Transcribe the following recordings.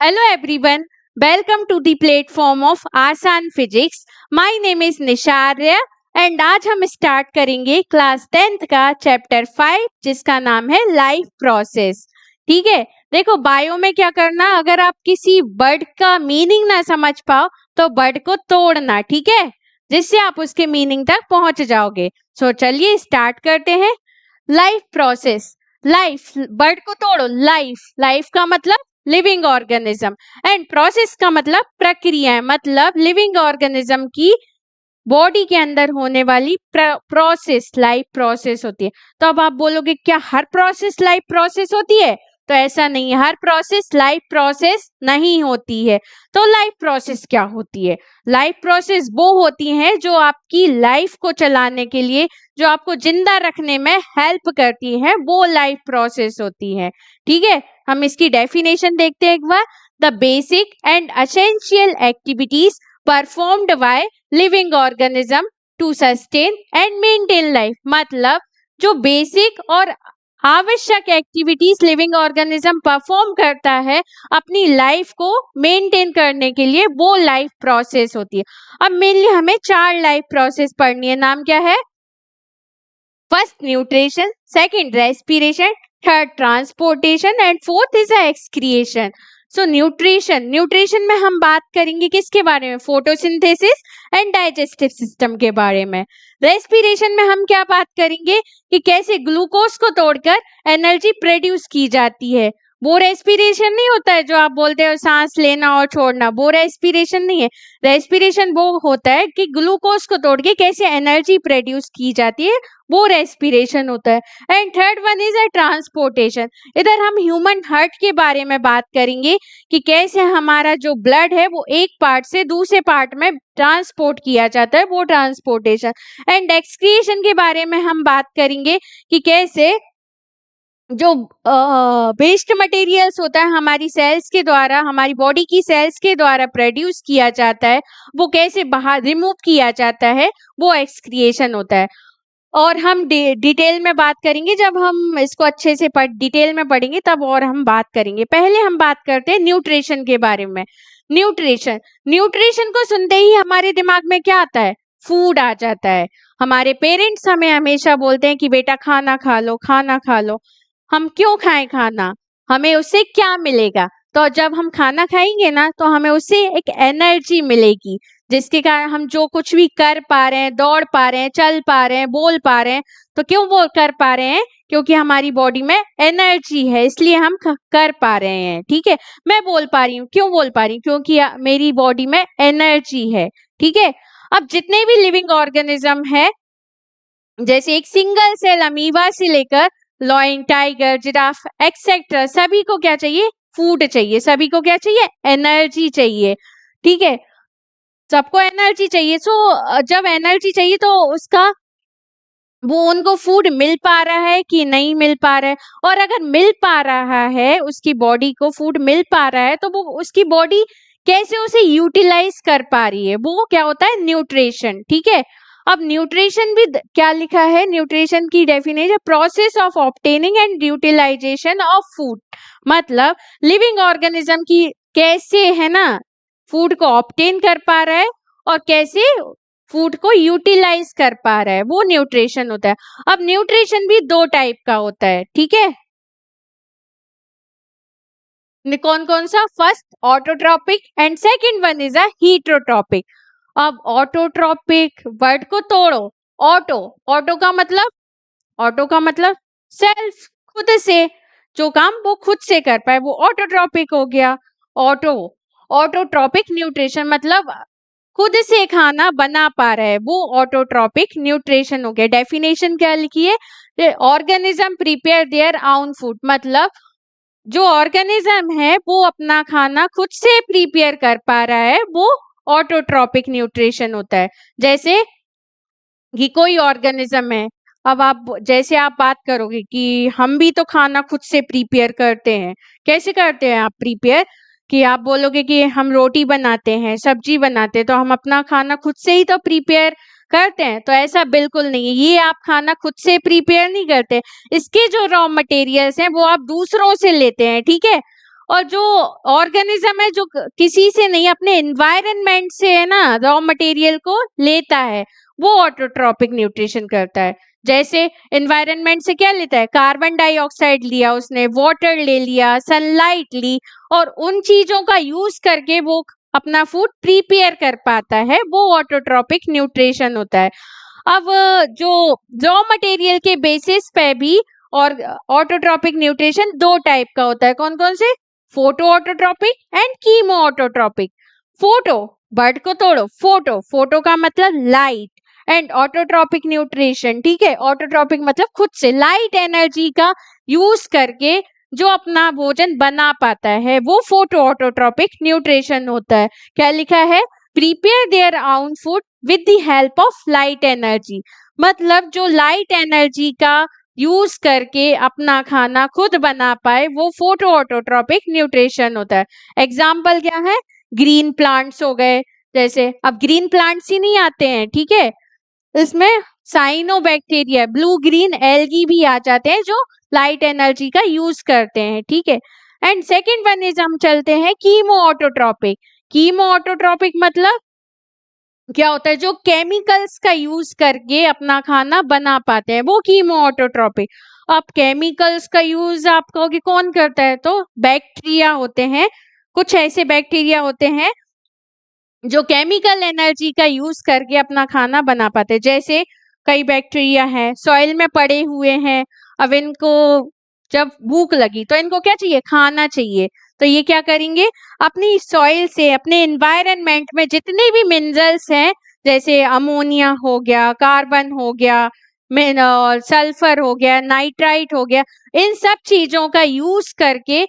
Hello everyone, welcome to the platform of Aasan physics. My name is Nisharya and आज हम start करेंगे class 10th का chapter 5 जिसका नाम है लाइफ प्रोसेस. ठीक है, देखो बायो में क्या करना, अगर आप किसी वर्ड का मीनिंग ना समझ पाओ तो वर्ड को तोड़ना, ठीक है, जिससे आप उसके मीनिंग तक पहुंच जाओगे. सो चलिए स्टार्ट करते हैं. लाइफ प्रोसेस, लाइफ वर्ड को तोड़ो, लाइफ लाइफ का मतलब लिविंग ऑर्गेनिज्म एंड प्रोसेस का मतलब प्रक्रिया है, मतलब लिविंग ऑर्गेनिज्म की बॉडी के अंदर होने वाली प्रोसेस लाइफ प्रोसेस होती है. तो अब आप बोलोगे क्या हर प्रोसेस लाइफ प्रोसेस होती है? तो ऐसा नहीं है, हर प्रोसेस लाइफ प्रोसेस नहीं होती है. तो लाइफ प्रोसेस क्या होती है? लाइफ प्रोसेस वो होती हैं जो आपकी लाइफ को चलाने के लिए, जो आपको जिंदा रखने में हेल्प करती है, वो लाइफ प्रोसेस होती है. ठीक है, हम इसकी डेफिनेशन देखते हैं एक बार. The basic and essential activities performed by living organism to sustain and maintain life. मतलब जो बेसिक और आवश्यक एक्टिविटीज लिविंग ऑर्गेनिज्म परफॉर्म करता है अपनी लाइफ को मेंटेन करने के लिए, वो लाइफ प्रोसेस होती है. अब मेनली हमें 4 लाइफ प्रोसेस पढ़नी है. नाम क्या है? First nutrition, second respiration, third transportation and fourth is excretion. So nutrition में हम बात करेंगे किसके बारे में? फोटोसिंथेसिस एंड डाइजेस्टिव सिस्टम के बारे में. रेस्पिरेशन में हम क्या बात करेंगे कि कैसे ग्लूकोज को तोड़कर एनर्जी प्रोड्यूस की जाती है. वो रेस्पिरेशन नहीं होता है जो आप बोलते हो सांस लेना और छोड़ना, वो रेस्पिरेशन नहीं है. रेस्पिरेशन वो होता है कि ग्लूकोज को तोड़ के कैसे एनर्जी प्रोड्यूस की जाती है, वो रेस्पिरेशन होता है. And third one is a transportation. इधर हम ह्यूमन हार्ट के बारे में बात करेंगे कि कैसे हमारा जो ब्लड है वो एक पार्ट से दूसरे पार्ट में ट्रांसपोर्ट किया जाता है, वो ट्रांसपोर्टेशन. एंड एक्सक्रिएशन के बारे में हम बात करेंगे कि कैसे जो वेस्ट मटेरियल्स होता है हमारी सेल्स के द्वारा, हमारी बॉडी की सेल्स के द्वारा प्रोड्यूस किया जाता है, वो कैसे बाहर रिमूव किया जाता है, वो एक्सक्रिएशन होता है. और हम डिटेल में बात करेंगे, जब हम इसको अच्छे से डिटेल में पढ़ेंगे तब और हम बात करेंगे. पहले हम बात करते हैं न्यूट्रिशन के बारे में. न्यूट्रिशन, न्यूट्रिशन को सुनते ही हमारे दिमाग में क्या आता है? फूड आ जाता है. हमारे पेरेंट्स हमें हमेशा बोलते हैं कि बेटा खाना खा लो, खाना खा लो. हम क्यों खाएं खाना? हमें उससे क्या मिलेगा? तो जब हम खाना खाएंगे ना तो हमें उससे एक एनर्जी मिलेगी, जिसके कारण हम जो कुछ भी कर पा रहे हैं, दौड़ पा रहे हैं, चल पा रहे हैं, बोल पा रहे हैं. तो क्यों बोल कर पा रहे हैं? क्योंकि हमारी बॉडी में एनर्जी है, इसलिए हम कर पा रहे हैं. ठीक है, मैं बोल पा रही हूँ, क्यों बोल पा रही हूँ? क्योंकि मेरी बॉडी में एनर्जी है. ठीक है, अब जितने भी लिविंग ऑर्गेनिज्म है, जैसे एक सिंगल सेल अमीबा से लेकर लॉयन, टाइगर, जिराफ एक्सेट्रा, सभी को क्या चाहिए? फूड चाहिए. सभी को क्या चाहिए? एनर्जी चाहिए. ठीक है, सबको एनर्जी चाहिए. सो जब एनर्जी चाहिए तो उसका वो उनको फूड मिल पा रहा है कि नहीं मिल पा रहा है? और अगर मिल पा रहा है, उसकी बॉडी को फूड मिल पा रहा है, तो वो उसकी बॉडी कैसे उसे यूटिलाइज कर पा रही है, वो क्या होता है? न्यूट्रिशन. ठीक है, अब न्यूट्रिशन भी क्या लिखा है? न्यूट्रिशन की definition, process of obtaining and utilization of food. मतलब लिविंग ऑर्गेनिज्म की कैसे है ना फूड को ऑब्टेन कर पा रहा है और कैसे फूड को यूटिलाइज कर पा रहा है, वो न्यूट्रिशन होता है. अब न्यूट्रिशन भी 2 टाइप का होता है. ठीक है, कौन कौन सा? First autotrophic and second one is a heterotrophic. अब ऑटोट्रॉपिक वर्ड को तोड़ो. ऑटो, ऑटो का मतलब सेल्फ, खुद से जो काम वो खुद से कर पाए, वो ऑटोट्रॉपिक हो गया. ऑटो, ऑटोट्रॉपिक न्यूट्रिशन मतलब खुद से खाना बना पा रहा है, वो ऑटोट्रॉपिक न्यूट्रिशन हो गया. डेफिनेशन क्या लिखी है? Organism prepare their own food. मतलब जो ऑर्गेनिज्म है वो अपना खाना खुद से प्रिपेयर कर पा रहा है, वो ऑटोट्रॉपिक न्यूट्रिशन होता है. जैसे कि कोई ऑर्गेनिज्म है, अब आप जैसे आप बात करोगे कि हम भी तो खाना खुद से प्रिपेयर करते हैं. कैसे करते हैं आप प्रिपेयर? कि आप बोलोगे कि हम रोटी बनाते हैं, सब्जी बनाते हैं, तो हम अपना खाना खुद से ही तो प्रिपेयर करते हैं. तो ऐसा बिल्कुल नहीं है, ये आप खाना खुद से प्रिपेयर नहीं करते. इसके जो रॉ मटेरियल्स हैं वो आप दूसरों से लेते हैं. ठीक है, और जो ऑर्गेनिज्म है जो किसी से नहीं अपने एनवायरनमेंट से है ना रॉ मटेरियल को लेता है, वो ऑटोट्रॉपिक न्यूट्रिशन करता है। जैसे एनवायरनमेंट से क्या लेता है, कार्बन डाइऑक्साइड लिया उसने, वाटर ले लिया, सनलाइट ली, और उन चीजों का यूज करके वो अपना फूड प्रिपेयर कर पाता है, वो ऑटोट्रॉपिक न्यूट्रिशन होता है। अब जो रॉ मटेरियल के बेसिस पे भी और ऑटोट्रॉपिक न्यूट्रिशन दो टाइप का होता है। कौन कौन से? Photo autotrophic and chemo autotrophic. Photo, bird को तोड़ो, फोटो, फोटो का मतलब लाइट, एंड ऑटोट्रॉपिक न्यूट्रिशन, ठीक है, ऑटोट्रॉपिक मतलब खुद से लाइट एनर्जी का यूज करके जो अपना भोजन बना पाता है, वो फोटो ऑटोट्रॉपिक न्यूट्रिशन होता है। क्या लिखा है? Prepare their own food with the help of light energy, मतलब जो लाइट एनर्जी का यूज करके अपना खाना खुद बना पाए, वो फोटो ऑटोट्रॉपिक न्यूट्रिशन होता है। एग्जाम्पल क्या है? ग्रीन प्लांट्स हो गए, जैसे अब ग्रीन प्लांट्स ही नहीं आते हैं, ठीक है, इसमें साइनोबैक्टीरिया, ब्लू ग्रीन एल्गी भी आ जाते हैं जो लाइट एनर्जी का यूज करते हैं, ठीक है। एंड सेकेंड वन इज हम चलते हैं कीमो ऑटोट्रॉपिक। कीमो ऑटोट्रॉपिक मतलब क्या होता है? जो केमिकल्स का यूज करके अपना खाना बना पाते हैं, वो कीमो ऑटोट्रॉपिक। अब केमिकल्स का यूज आप कहोगे कौन करता है, तो बैक्टीरिया होते हैं, कुछ ऐसे बैक्टीरिया होते हैं जो केमिकल एनर्जी का यूज करके अपना खाना बना पाते हैं। जैसे कई बैक्टीरिया हैं सॉइल में पड़े हुए हैं, अब इनको जब भूख लगी तो इनको क्या चाहिए? खाना चाहिए। तो ये क्या करेंगे? अपनी सॉइल से, अपने एनवायरनमेंट में जितने भी मिनरल्स हैं, जैसे अमोनिया हो गया, कार्बन हो गया, सल्फर हो गया, नाइट्राइट हो गया, इन सब चीजों का यूज करके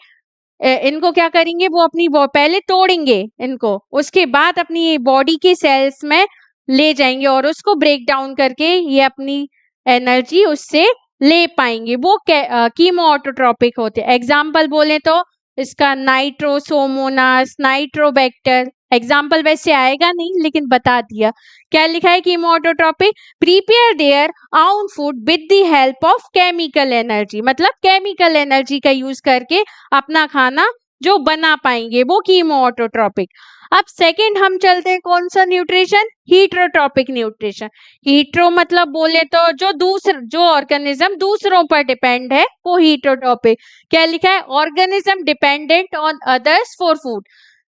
इनको क्या करेंगे? वो अपनी पहले तोड़ेंगे इनको, उसके बाद अपनी बॉडी के सेल्स में ले जाएंगे और उसको ब्रेक डाउन करके ये अपनी एनर्जी उससे ले पाएंगे। वो कीमो ऑटोट्रॉपिक होते हैं। एग्जाम्पल बोले तो इसका नाइट्रोसोमोनास, नाइट्रोबैक्टर, एग्जाम्पल वैसे आएगा नहीं लेकिन बता दिया। क्या लिखा है? Chemo autotrophic prepare their own food with the help of chemical energy, मतलब केमिकल एनर्जी का यूज करके अपना खाना जो बना पाएंगे, वो कीमो ऑटोट्रॉपिक। अब सेकंड हम चलते हैं कौन सा न्यूट्रिशन? हीटरोट्रॉपिक न्यूट्रिशन। हीट्रो मतलब बोले तो जो ऑर्गेनिज्म दूसरों पर डिपेंड है, वो हीटरोट्रॉपिक। क्या लिखा है? Organism dependent on others for food,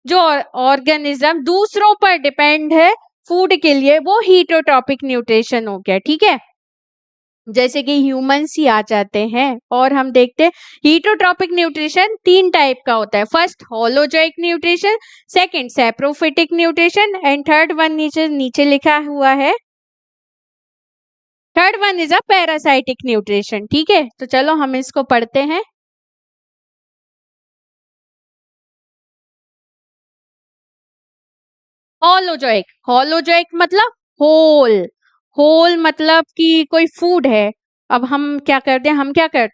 जो ऑर्गेनिज्म दूसरों पर डिपेंड है फूड के लिए, वो हीटरोट्रॉपिक न्यूट्रिशन हो गया, ठीक है। जैसे कि ह्यूमंस ही आ जाते हैं और हम देखते हैं हीटरोट्रॉपिक न्यूट्रिशन तीन टाइप का होता है। First holozoic nutrition, second saprophytic nutrition, and third one नीचे लिखा हुआ है, third one is a parasitic nutrition, ठीक है। तो चलो हम इसको पढ़ते हैं। होलोजोइक, होलोजोइक मतलब होल, होल मतलब कि कोई फूड है। अब हम क्या करते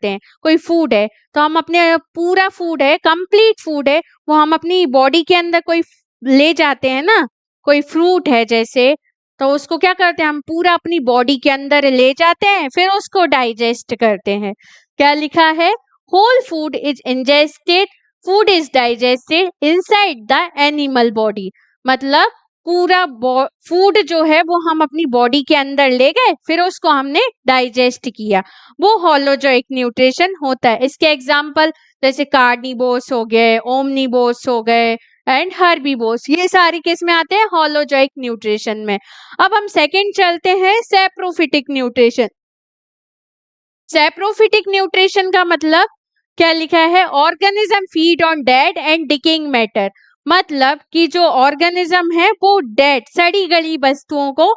हैं, कोई फूड है तो हम अपने पूरा फूड है, कंप्लीट फूड है, वो हम अपनी बॉडी के अंदर कोई ले जाते हैं ना, कोई फ्रूट है जैसे, तो उसको क्या करते हैं, हम पूरा अपनी बॉडी के अंदर ले जाते हैं, फिर उसको डाइजेस्ट करते हैं। क्या लिखा है? Whole food is ingested, food is digested inside the animal body, मतलब पूरा फूड जो है वो हम अपनी बॉडी के अंदर ले गए, फिर उसको हमने डाइजेस्ट किया, वो होलोजोइक न्यूट्रिशन होता है। इसके एग्जाम्पल जैसे कार्निवोर्स हो गए, ओमनिवोर्स हो गए, एंड हर्बीवोर्स, ये सारी किस में आते हैं? होलोजोइक न्यूट्रिशन में। अब हम सेकंड चलते हैं सैप्रोफिटिक न्यूट्रिशन। सैप्रोफिटिक न्यूट्रिशन का मतलब क्या लिखा है? Organism feed on dead and decaying matter, मतलब कि जो ऑर्गेनिज्म है वो डेड, सड़ी गली वस्तुओं को,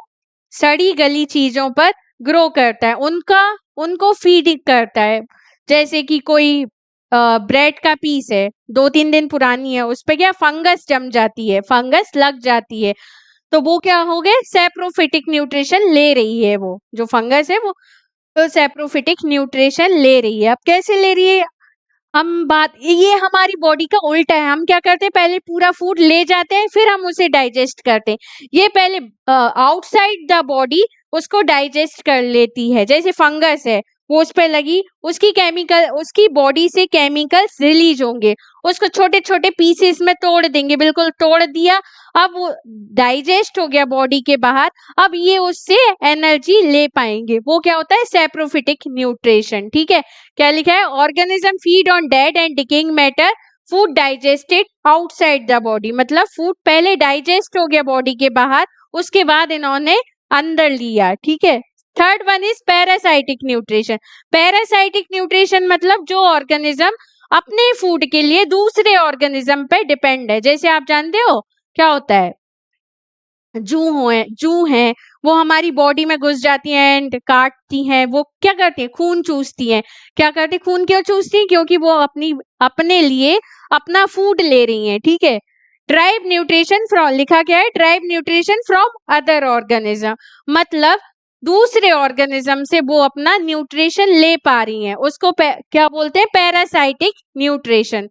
सड़ी गली चीजों पर ग्रो करता है, उनको फीड करता है। जैसे कि कोई ब्रेड का पीस है, 2-3 दिन पुरानी है, उस पे क्या फंगस जम जाती है, फंगस लग जाती है, तो वो क्या हो गए? सैप्रोफिटिक न्यूट्रिशन ले रही है, वो जो फंगस है वो तो सैप्रोफिटिक न्यूट्रिशन ले रही है। अब कैसे ले रही है? ये हमारी बॉडी का उल्टा है। हम क्या करते हैं? पहले पूरा फूड ले जाते हैं, फिर हम उसे डाइजेस्ट करते हैं। ये पहले आउटसाइड द बॉडी उसको डाइजेस्ट कर लेती है। जैसे फंगस है, वो उस पे लगी, उसकी बॉडी से केमिकल्स रिलीज होंगे, उसको छोटे छोटे पीसेस में तोड़ देंगे, बिल्कुल तोड़ दिया। अब वो डाइजेस्ट हो गया बॉडी के बाहर, अब ये उससे एनर्जी ले पाएंगे। वो क्या होता है? Saprophytic nutrition. ठीक है, क्या लिखा है? Organism feed on dead and decaying matter, food digested outside the body. मतलब फूड पहले डाइजेस्ट हो गया बॉडी के बाहर, उसके बाद इन्होंने अंदर लिया। ठीक है, third one is parasitic nutrition. Parasitic nutrition मतलब जो ऑर्गेनिज्म अपने फूड के लिए दूसरे ऑर्गेनिज्म पे डिपेंड है। जैसे आप जानते हो क्या होता है? जू हैं, वो हमारी बॉडी में घुस जाती हैं एंड काटती हैं। वो क्या करती हैं? खून चूसती हैं। क्या करती हैं? खून क्यों चूसती हैं? क्योंकि वो अपने लिए अपना फूड ले रही हैं। ठीक है, ड्राइव न्यूट्रिशन फ्रॉम, लिखा क्या है? Drive nutrition from other organism, मतलब दूसरे ऑर्गेनिज्म से वो अपना न्यूट्रिशन ले पा रही हैं, उसको क्या बोलते हैं? Parasitic nutrition.